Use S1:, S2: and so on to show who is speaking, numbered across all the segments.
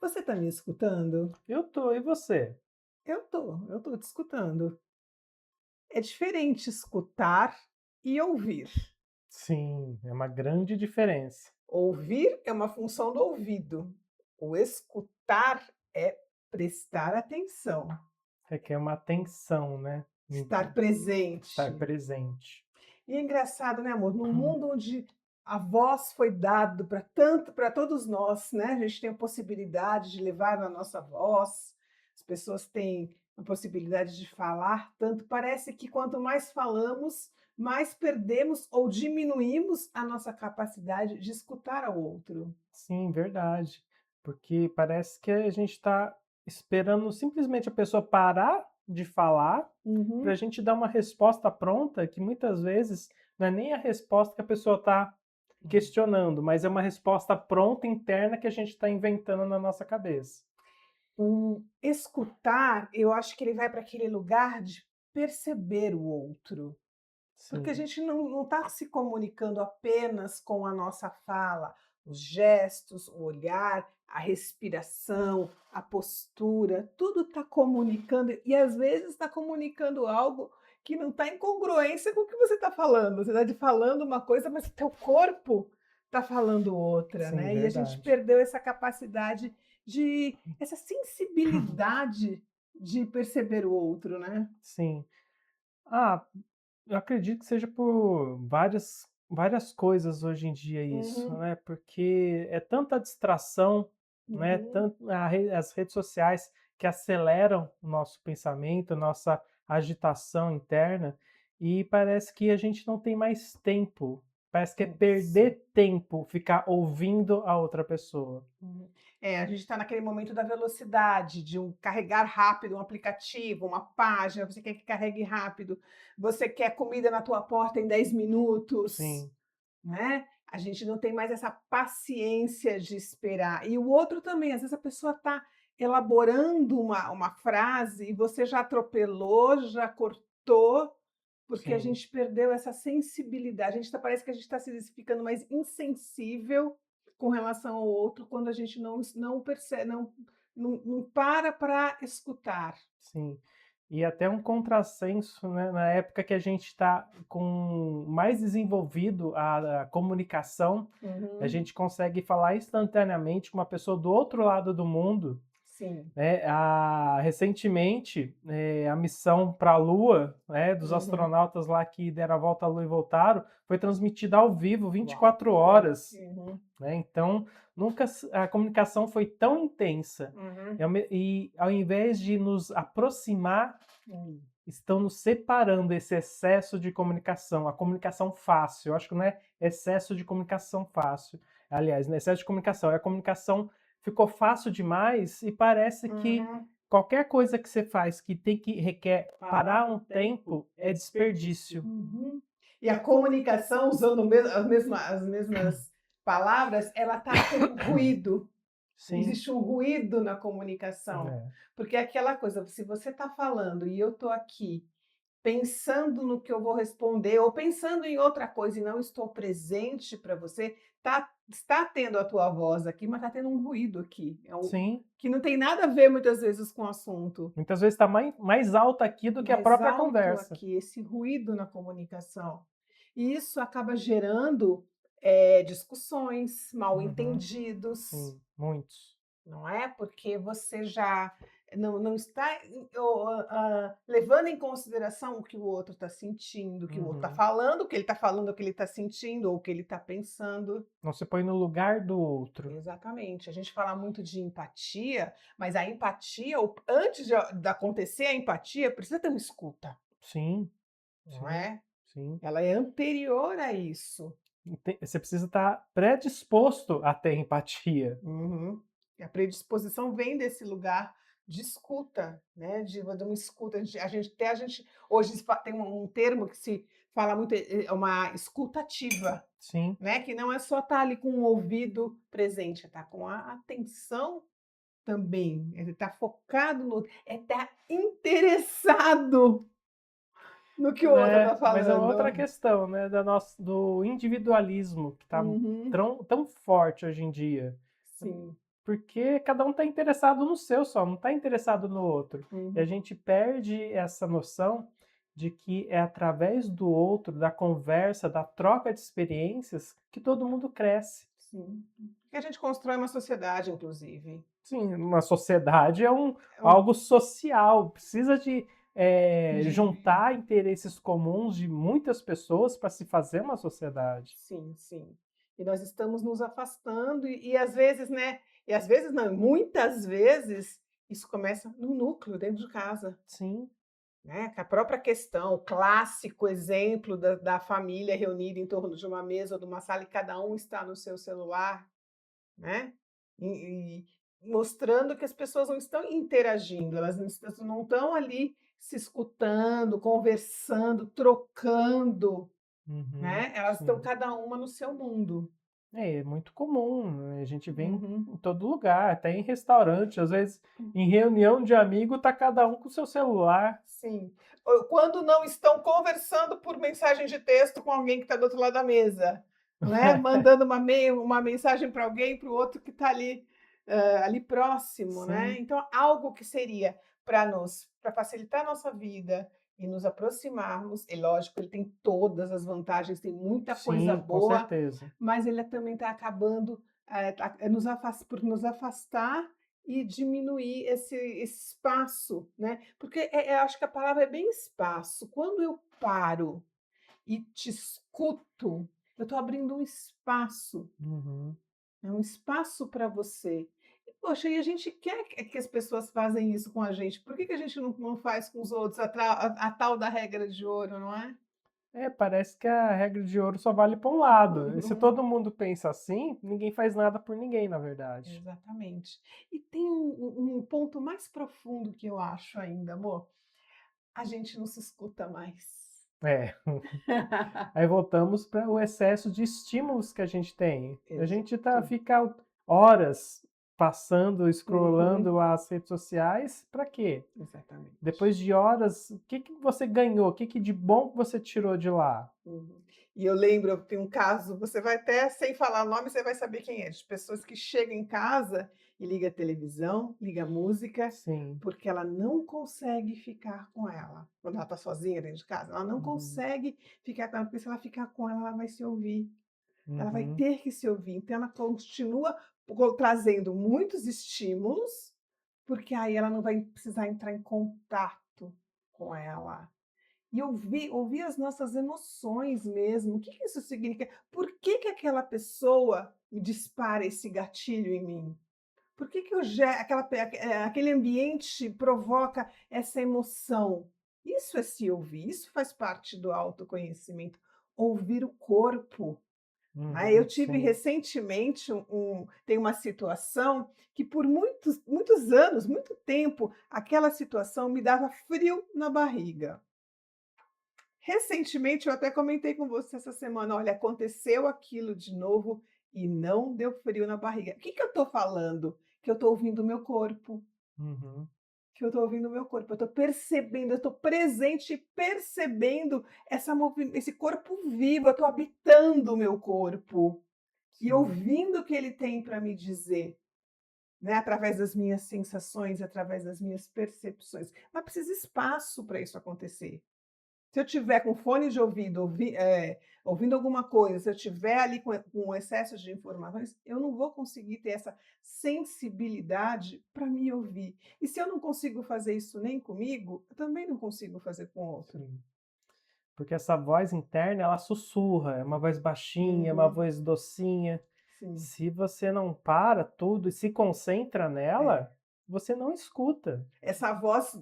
S1: Você tá me escutando?
S2: Eu tô, e você?
S1: Eu tô te escutando. É diferente escutar e ouvir.
S2: Sim, é uma grande diferença.
S1: Ouvir é uma função do ouvido. O escutar é prestar atenção,
S2: Requer uma atenção, né?
S1: estar
S2: Estar
S1: presente.
S2: presente.
S1: E é engraçado, né, amor? Num mundo onde a voz foi dado para tanto, para todos nós, né? A gente tem a possibilidade de levar a nossa voz, as pessoas têm a possibilidade de falar tanto. Parece que quanto mais falamos, mais perdemos ou diminuímos a nossa capacidade de escutar ao outro.
S2: Sim, verdade. Porque parece que a gente está esperando simplesmente a pessoa parar de falar para a
S1: Uhum.
S2: gente dar uma resposta pronta, que muitas vezes não é nem a resposta que a pessoa está questionando, mas é uma resposta pronta interna que a gente está inventando na nossa cabeça.
S1: Escutar, eu acho que ele vai para aquele lugar de perceber o outro. Porque a
S2: Sim,
S1: gente não está se comunicando apenas com a nossa fala, os gestos, o olhar, a respiração, a postura, tudo está comunicando e às vezes está comunicando algo que não está em congruência com o que você está falando. Você está falando uma coisa, mas o teu corpo está falando outra,
S2: sim,
S1: né? E a gente
S2: verdade.
S1: perdeu essa capacidade de, essa sensibilidade de perceber o outro, né?
S2: Sim. Ah, eu acredito que seja por várias coisas hoje em dia isso,
S1: Uhum,
S2: né, porque é tanta distração, né,
S1: uhum.
S2: tanto as redes sociais que aceleram o nosso pensamento, a nossa agitação interna, e parece que a gente não tem mais tempo, parece que é
S1: Isso.
S2: perder tempo ficar ouvindo a outra pessoa.
S1: Uhum. É, a gente está naquele momento da velocidade, de um carregar rápido um aplicativo, uma página, você quer que carregue rápido, você quer comida na tua porta em 10 minutos,
S2: Sim,
S1: né? A gente não tem mais essa paciência de esperar. E o outro também, às vezes a pessoa está elaborando uma frase e você já atropelou, já cortou, porque a
S2: sim.
S1: gente perdeu essa sensibilidade. A gente parece que a gente está se ficando mais insensível com relação ao outro quando a gente não percebe, não para escutar.
S2: Sim. E até um contrassenso, né, na época que a gente está com mais desenvolvido a comunicação, a
S1: Uhum,
S2: gente consegue falar instantaneamente com uma pessoa do outro lado do mundo,
S1: sim.
S2: né. Recentemente, a missão para a Lua, né, dos
S1: Uhum.
S2: astronautas lá que deram a volta à Lua e voltaram, foi transmitida ao vivo
S1: Uau!
S2: 24 horas.
S1: Uhum,
S2: Né, então, nunca a comunicação foi tão intensa,
S1: uhum,
S2: e ao invés de nos aproximar,
S1: hum.
S2: estão nos separando esse excesso de comunicação, a comunicação fácil. Eu acho que não é excesso de comunicação fácil, aliás, não é excesso de comunicação, é a comunicação ficou fácil demais e parece que
S1: Uhum.
S2: qualquer coisa que você faz que requer
S1: Parar
S2: parar
S1: um
S2: um
S1: tempo
S2: tempo
S1: é
S2: é
S1: desperdício.
S2: desperdício.
S1: Uhum. E a comunicação, usando as mesmas palavras, ela está com ruído.
S2: Sim,
S1: Existe um ruído na comunicação,
S2: é,
S1: porque é aquela coisa, se você está falando e eu estou aqui pensando no que eu vou responder ou pensando em outra coisa e não estou presente para você, está tendo a tua voz aqui, mas está tendo um ruído aqui,
S2: sim.
S1: que não tem nada a ver muitas vezes com o assunto.
S2: Muitas vezes está mais alto aqui do que a
S1: Mais
S2: própria
S1: alto
S2: conversa.
S1: aqui, esse ruído na comunicação. E isso acaba gerando, discussões,
S2: Uhum,
S1: mal-entendidos,
S2: sim, muitos.
S1: não é? Porque você já não está levando em consideração o que o outro está sentindo, o que o outro está
S2: Uhum.
S1: falando, o que ele está falando, o que ele está sentindo ou o que ele está pensando.
S2: Não se põe no lugar do outro.
S1: Exatamente. A gente fala muito de empatia, mas a empatia, antes de acontecer a empatia, precisa ter uma escuta,
S2: Sim,
S1: não
S2: sim,
S1: é?
S2: sim.
S1: Ela é anterior a isso.
S2: Você precisa estar predisposto a ter empatia.
S1: Uhum. A predisposição vem desse lugar de escuta, né, de uma escuta, a gente hoje tem um termo que se fala muito, é uma escuta ativa,
S2: Sim,
S1: né, que não é só estar ali com o ouvido presente, é estar com a atenção também, é estar focado no é estar interessado no que o outro está
S2: mas é uma outra
S1: falando.
S2: questão, né, do individualismo que está
S1: Uhum,
S2: tão forte hoje em dia.
S1: sim.
S2: porque cada um está interessado no seu só, não está interessado no outro. E a
S1: Uhum.
S2: gente perde essa noção de que é através do outro, da conversa, da troca de experiências, que todo mundo cresce.
S1: Sim. Que a gente constrói uma sociedade, inclusive.
S2: Sim, uma sociedade é
S1: É um
S2: algo social, precisa de
S1: indivíduo.
S2: juntar interesses comuns de muitas pessoas para se fazer uma sociedade.
S1: Sim, sim. E nós estamos nos afastando e às vezes, né, e às vezes não, muitas vezes, isso começa no núcleo, dentro de casa,
S2: Sim,
S1: né, com a própria questão, o clássico exemplo da família reunida em torno de uma mesa ou de uma sala e cada um está no seu celular, né, e mostrando que as pessoas não estão interagindo, elas não estão ali se escutando, conversando, trocando,
S2: uhum,
S1: né, elas estão
S2: sim.
S1: cada uma no seu mundo.
S2: É muito comum, né, a gente vê
S1: Uhum.
S2: em todo lugar, até em restaurante, às vezes em reunião de amigo tá cada um com o seu celular.
S1: Sim. Ou quando não estão conversando por mensagem de texto com alguém que está do outro lado da mesa, né, mandando uma mensagem para alguém, para o outro que está ali, ali próximo, né.
S2: Sim,
S1: Então algo que seria para facilitar a nossa vida e nos aproximarmos, e lógico, ele tem todas as vantagens, tem muita coisa
S2: sim, com
S1: boa,
S2: certeza.
S1: mas ele também está acabando, por nos afastar e diminuir esse espaço, né, porque, acho que a palavra é bem espaço. Quando eu paro e te escuto, eu estou abrindo um espaço,
S2: Uhum.
S1: né, um espaço para você. E poxa, e a gente quer que as pessoas fazem isso com a gente, por que que a gente não faz com os outros a tal da regra de ouro, não é?
S2: É, parece que a regra de ouro só vale para um lado. E se todo mundo pensa assim, ninguém faz nada por ninguém, na verdade.
S1: Exatamente. E tem um ponto mais profundo que eu acho ainda, amor, a gente não se escuta mais.
S2: É. Aí voltamos para o excesso de estímulos que a gente tem. A gente
S1: Exato.
S2: fica horas passando,
S1: Uhum,
S2: scrollando as redes sociais, para quê?
S1: exatamente.
S2: Depois de horas, o que que você ganhou? O que que de bom você tirou de lá?
S1: Uhum. E eu lembro, eu tenho um caso, você vai até, sem falar nome, você vai saber quem é, de pessoas que chegam em casa e liga a televisão, liga a música,
S2: Sim.
S1: porque ela não consegue ficar com ela. Quando ela está sozinha dentro de casa, ela não
S2: Uhum.
S1: consegue ficar com ela, porque se ela ficar com ela, ela vai se ouvir. Ela vai
S2: Uhum.
S1: ter que se ouvir. Então ela continua trazendo muitos estímulos, porque aí ela não vai precisar entrar em contato com ela. E ouvir as nossas emoções mesmo. O que que isso significa? Por que que aquela pessoa me dispara esse gatilho em mim? Por que que eu ge aquela pe aquele ambiente provoca essa emoção? Isso é se ouvir, isso faz parte do autoconhecimento. Ouvir o corpo, né. Eu
S2: Uhum.
S1: tive
S2: Sim.
S1: recentemente tem uma situação que por muitos muitos anos, muito tempo, aquela situação me dava frio na barriga. Recentemente, eu até comentei com você essa semana: "Olha, aconteceu aquilo de novo e não deu frio na barriga". O que que eu estou falando? Que eu estou ouvindo o meu corpo,
S2: Uhum.
S1: que eu estou ouvindo o meu corpo, eu estou percebendo, eu estou presente e percebendo esse corpo vivo, eu estou habitando o meu corpo e
S2: Sim.
S1: ouvindo o que ele tem para me dizer, né, através das minhas sensações, através das minhas percepções. Mas precisa espaço para isso acontecer. Se eu tiver com fone de ouvido, ouvindo alguma coisa, se eu tiver ali com excesso de informações, eu não vou conseguir ter essa sensibilidade para me ouvir. E se eu não consigo fazer isso nem comigo, eu também não consigo fazer com o outro.
S2: Sim. Porque essa voz interna, ela sussurra, é uma voz baixinha, é uma
S1: Uhum,
S2: voz docinha.
S1: sim,
S2: Se você não para tudo e se concentra
S1: é.
S2: nela, você não escuta.
S1: Essa voz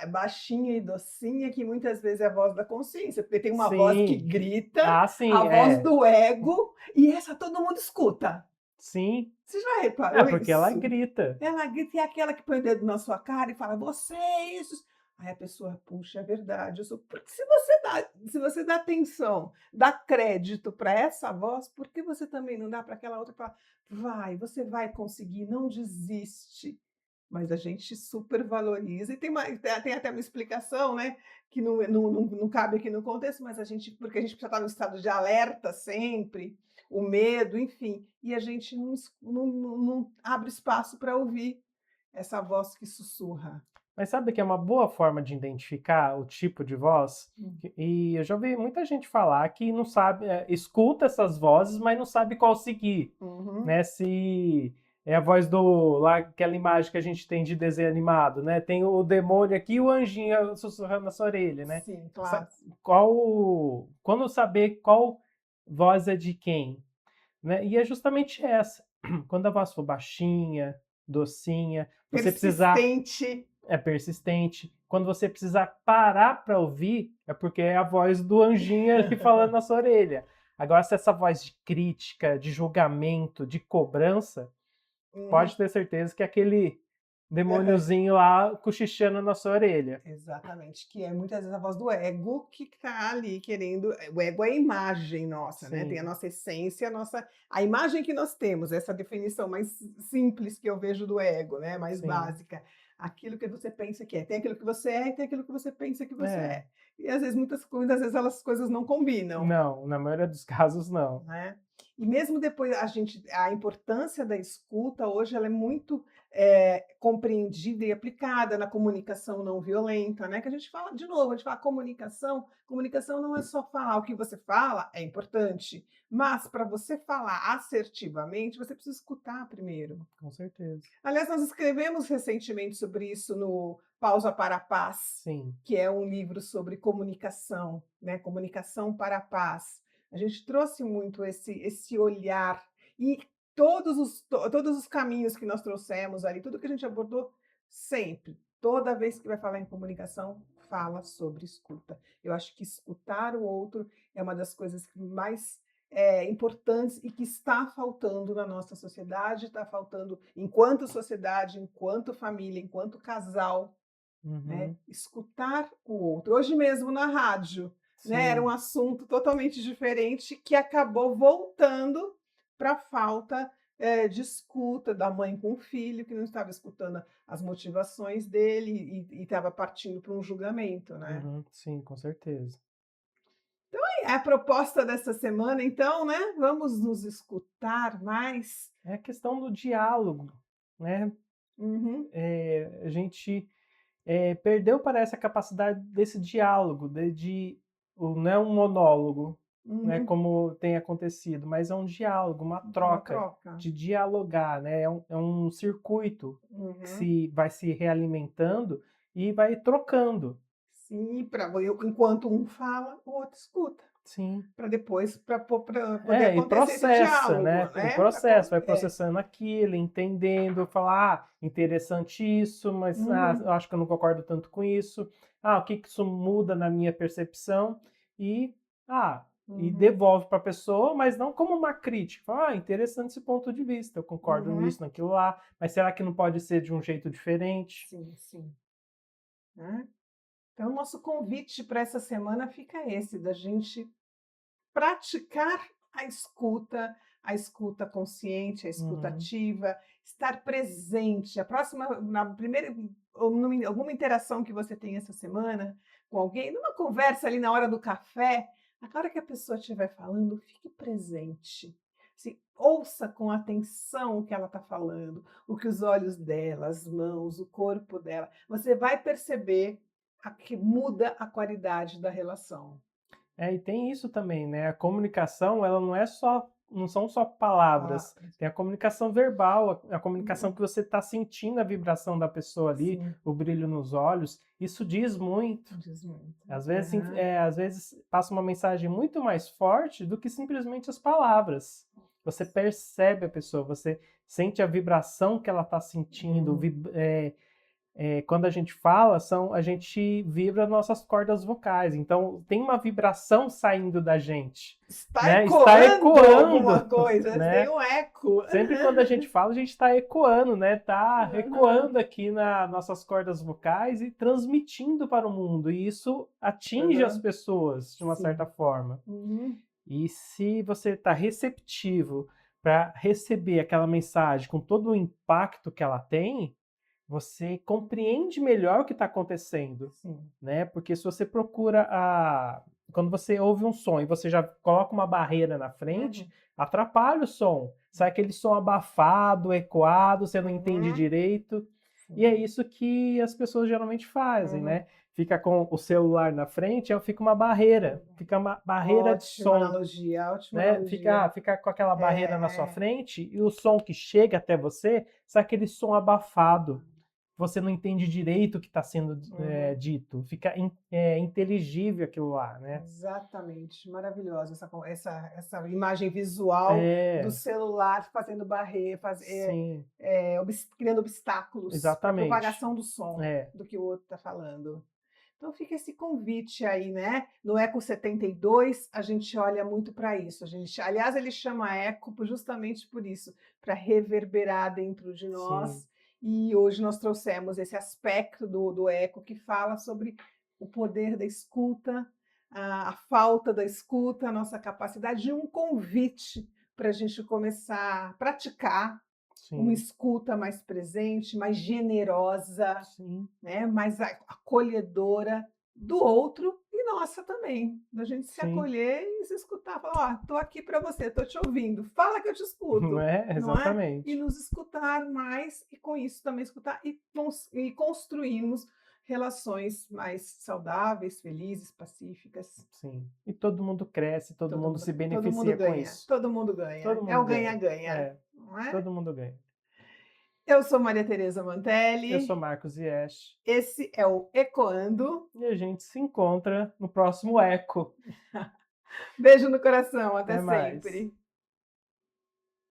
S1: baixinha e docinha que muitas vezes é a voz da consciência, porque tem uma voz que
S2: Sim.
S1: grita,
S2: Ah,
S1: a
S2: sim,
S1: voz
S2: é.
S1: do ego, e essa todo mundo escuta.
S2: Sim.
S1: Você já
S2: É,
S1: reparou
S2: porque ela
S1: isso?
S2: grita.
S1: Ela grita e é aquela que põe o dedo na sua cara e fala: "Você é isso". Aí a pessoa: "Puxa, é verdade, eu sou". Porque se você dá atenção, dá crédito para essa voz, por que você também não dá para aquela outra e fala: "Vai, você vai conseguir, não desiste". Mas a gente supervaloriza e tem até uma explicação, né, que não cabe aqui no contexto, mas porque a gente precisa estar no estado de alerta sempre, o medo, enfim, e a gente não abre espaço para ouvir essa voz que sussurra.
S2: Mas sabe que é uma boa forma de identificar o tipo de voz?
S1: Hum.
S2: E eu já ouvi muita gente falar que não sabe, escuta essas vozes, mas não sabe qual seguir,
S1: Uhum.
S2: né? Se é a voz do lá aquela imagem que a gente tem de desenho animado, né? Tem o demônio aqui e o anjinho sussurrando na sua orelha, né?
S1: Sim,
S2: Sa-
S1: claro.
S2: quando saber qual voz é de quem, né? E é justamente essa. Quando a voz for baixinha, docinha, você precisar
S1: Persistente.
S2: é persistente. Quando você precisar parar para ouvir, é porque é a voz do anjinho ali falando na sua orelha. Agora, se essa voz de crítica, de julgamento, de cobrança,
S1: Uhum.
S2: pode ter certeza que é aquele
S1: Aham.
S2: demôniozinho lá cochichando na sua orelha.
S1: Exatamente, que é muitas vezes a voz do ego que está ali querendo o ego é a imagem nossa, né, tem a
S2: Sim,
S1: nossa essência, a imagem que nós temos, essa definição mais simples que eu vejo do ego, né, mais
S2: sim.
S1: básica, aquilo que você pensa que é. Tem aquilo que você é e tem aquilo que você pensa que você
S2: É.
S1: é. E às vezes muitas vezes elas coisas não combinam.
S2: Não, na maioria dos casos não.
S1: Né. E mesmo depois a importância da escuta hoje ela é muito, compreendida e aplicada na comunicação não violenta, né, que a gente fala de novo, a gente fala comunicação não é só falar, o que você fala é importante, mas para você falar assertivamente, você precisa escutar primeiro.
S2: Com certeza.
S1: Aliás, nós escrevemos recentemente sobre isso no Pausa para a Paz,
S2: Sim.
S1: que é um livro sobre comunicação, né? Comunicação para a paz. A gente trouxe muito esse olhar e todos os caminhos que nós trouxemos ali, tudo que a gente abordou, sempre, toda vez que vai falar em comunicação, fala sobre escuta. Eu acho que escutar o outro é uma das coisas que mais importantes e que está faltando na nossa sociedade, está faltando enquanto sociedade, enquanto família, enquanto casal, né?
S2: Uhum.
S1: Escutar o outro. Hoje mesmo na rádio, né? Era um
S2: Sim.
S1: assunto totalmente diferente que acabou voltando para a falta de escuta da mãe com o filho, que não estava escutando as motivações dele e estava partindo para um julgamento, né?
S2: Uhum. Sim, com certeza.
S1: É a proposta dessa semana, então, né? Vamos nos escutar mais.
S2: É a questão do diálogo, né?
S1: Uhum,
S2: A gente perdeu, parece, a capacidade desse diálogo, não é um monólogo, né,
S1: uhum.
S2: como tem acontecido, mas é um diálogo, uma
S1: Uma
S2: troca,
S1: troca.
S2: de dialogar, né? É um circuito que
S1: Uhum.
S2: vai se realimentando e vai trocando.
S1: Sim, enquanto um fala, o outro escuta.
S2: Sim.
S1: Para depois, para poder
S2: E
S1: acontecer esse
S2: processa,
S1: diálogo,
S2: né? E
S1: né?
S2: processa, vai processando aquilo, entendendo, falar, interessante isso, mas
S1: Uhum,
S2: eu acho que eu não concordo tanto com isso. O que que isso muda na minha percepção? E, e
S1: uhum,
S2: devolve para a pessoa, mas não como uma crítica. Fala, interessante esse ponto de vista, eu concordo
S1: uhum.
S2: nisso, naquilo lá, mas será que não pode ser de um jeito diferente?
S1: Sim, sim. Né? Então, o nosso convite para essa semana fica esse, da gente praticar a escuta consciente, a escuta
S2: Uhum.
S1: ativa, estar presente. A próxima, na primeira, alguma interação que você tem essa semana com alguém, numa conversa ali na hora do café, na hora que a pessoa estiver falando, fique presente. Ouça com atenção o que ela está falando, o que os olhos dela, as mãos, o corpo dela. Você vai perceber que muda a qualidade da relação.
S2: E tem isso também, né? A comunicação, ela não são só palavras.
S1: Palavras.
S2: Tem a comunicação verbal, a comunicação
S1: Uhum.
S2: que você está sentindo a vibração da pessoa ali,
S1: Sim,
S2: o brilho nos olhos. Isso diz muito.
S1: diz muito.
S2: Às vezes,
S1: Aham.
S2: às vezes passa uma mensagem muito mais forte do que simplesmente as palavras. Você percebe a pessoa, você sente a vibração que ela está sentindo,
S1: Uhum.
S2: quando a gente fala, a gente vibra nossas cordas vocais. Então, tem uma vibração saindo da gente,
S1: Está
S2: né? Está
S1: ecoando alguma
S2: ecoando,
S1: coisa, tem
S2: né?
S1: um eco.
S2: Sempre quando a gente fala, a gente está ecoando, né? Tá
S1: Aham.
S2: ecoando aqui nas nossas cordas vocais e transmitindo para o mundo. E isso atinge as
S1: Aham.
S2: pessoas de uma certa
S1: Sim.
S2: forma.
S1: Uhum.
S2: E se você está receptivo para receber aquela mensagem com todo o impacto que ela tem, você compreende melhor o que está acontecendo,
S1: Sim.
S2: né? Porque se você procura quando você ouve um som e você já coloca uma barreira na frente,
S1: Uhum.
S2: atrapalha o som. Sai aquele som abafado, ecoado, você não entende
S1: Uhum.
S2: direito. E é
S1: Sim.
S2: isso que as pessoas geralmente fazem,
S1: Uhum.
S2: né? Fica com o celular na frente, aí fica uma barreira, fica uma barreira de som,
S1: Ótima
S2: né?
S1: analogia.
S2: Fica com aquela barreira na sua
S1: É, é.
S2: frente e o som que chega até você, sai aquele som abafado. Você não entende direito o que está sendo
S1: Uhum.
S2: dito, fica inteligível aquilo lá, né?
S1: Exatamente, maravilhosa essa imagem visual do
S2: É,
S1: celular fazendo barreira,
S2: sim,
S1: criando obstáculos para a
S2: exatamente.
S1: propagação do som
S2: É,
S1: do que o outro está falando. Então fica esse convite aí, né? No Eco 72 a gente olha muito para isso. Aliás, ele chama eco justamente por isso, para reverberar dentro de
S2: sim,
S1: nós. E hoje nós trouxemos esse aspecto do eco que fala sobre o poder da escuta, a falta da escuta, a nossa capacidade de um convite para a gente começar a praticar uma
S2: sim,
S1: escuta mais presente, mais generosa,
S2: sim,
S1: né, mais acolhedora do outro e nossa também, da gente se
S2: sim.
S1: acolher e se escutar, falar: "Ó, tô aqui para você, tô te ouvindo, fala que eu te
S2: Não
S1: escuto",
S2: é?
S1: não é? E
S2: Exatamente.
S1: nos escutar mais e com isso também escutar e construirmos relações mais saudáveis, felizes, pacíficas.
S2: Sim. E todo mundo cresce, todo mundo se
S1: Todo mundo
S2: beneficia com
S1: ganha,
S2: isso.
S1: todo mundo ganha.
S2: Todo
S1: É
S2: mundo
S1: o
S2: ganha.
S1: ganha-ganha,
S2: É,
S1: não é?
S2: todo mundo ganha.
S1: Eu sou Maria Tereza
S2: Eu sou
S1: Mantelli,
S2: Marcos Iesh
S1: esse é o Ecoando.
S2: e a gente se encontra no próximo Eco.
S1: Beijo no coração, até
S2: Até mais.
S1: sempre.